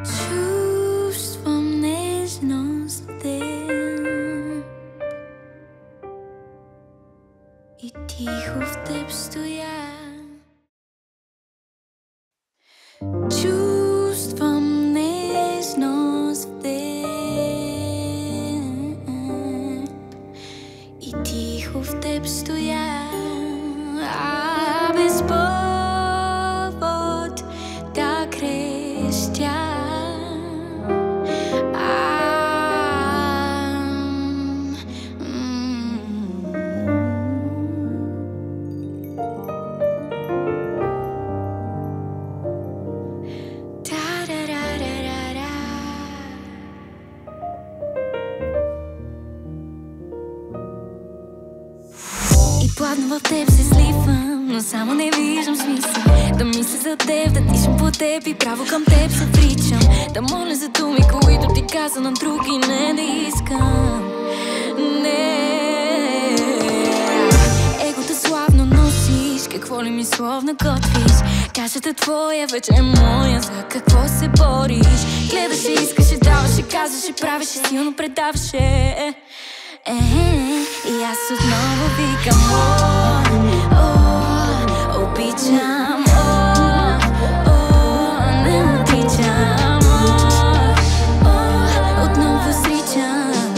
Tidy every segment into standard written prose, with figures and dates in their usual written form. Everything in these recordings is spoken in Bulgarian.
Чувствам нежност в теб и тихо в теб стоя. Чувствам нежност в теб и тихо в теб стоя. Без повод да крещя. И плавно в теб се сливам, но само не виждам смисъл да мисля за теб, да дишам по теб и право към теб се вричам. Да моля за думи, които ти каза на други, не да искам. Не, егото славно носиш, какво ли ми словно готвиш. Кашата твоя вече е моя, за какво се бориш? Гледаше, искаше, даваше, казваше, правеше, силно предаваше. И аз отново викам: обичам, не отричам, отново сричам.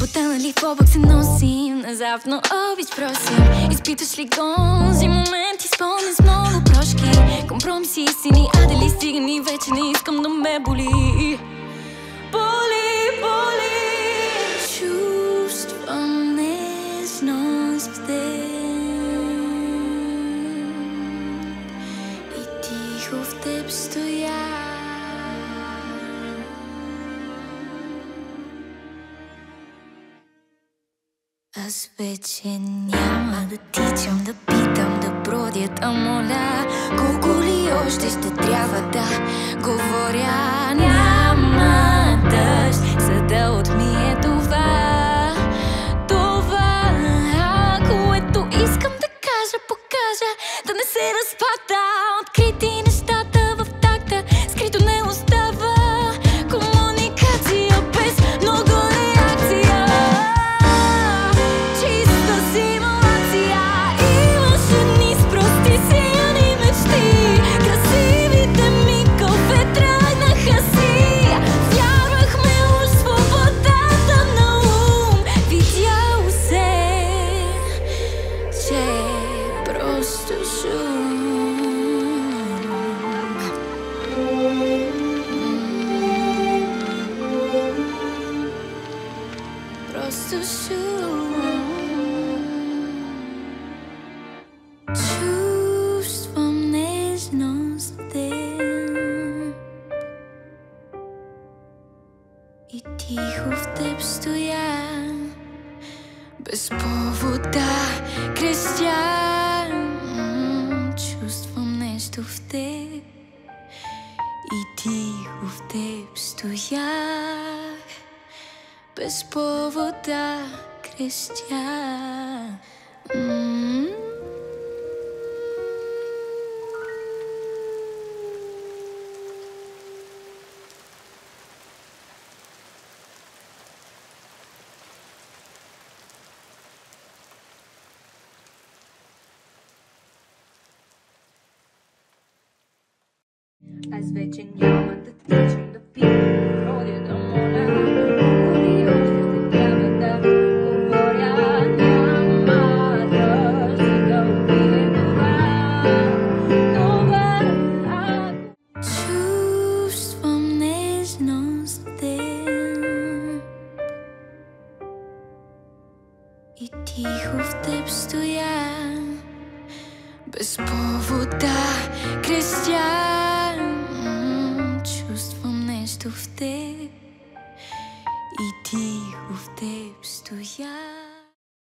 Потънали в облак се носим, внезапно обич просим. Изпиташ ли гонзи моменти, спомен с много прошки, компромиси, истини, а дали стигани, вече не искам да ме боли. Боли, боли. Чувствам нежност в теб и тихо в теб стоя. Аз вече няма да тичам, да питам, да бродя, да моля. Колко ли още ще трябва да говоря? Няма дъжд, за да отмие това, което искам да кажа, покажа, да не се разпада. Открити нещата в такта, скрито не остава. Комуникация без много реакция. Чиста симулация, имаше дни с прости силни мечти. Красивите мигове тръгнаха си. Вярвахме уж в свободата на ум. Видяло се, че просто шум. Просто шум. Чувствам нежност в теб и тихо в теб стоя. Без повод да крещя. Чувствам нещо в теб и тихо в теб стоях. Без повод да крещя. Аз вече няма да тичам, да питам, да ходя, да моля. Колко ли още ще трябва да говоря? Няма дъжд, за да отмие това. Чувствам нежност в теб и тихо в теб стоя. Без повод да крещя. Чувствам нещо в теб и тихо в теб стоя.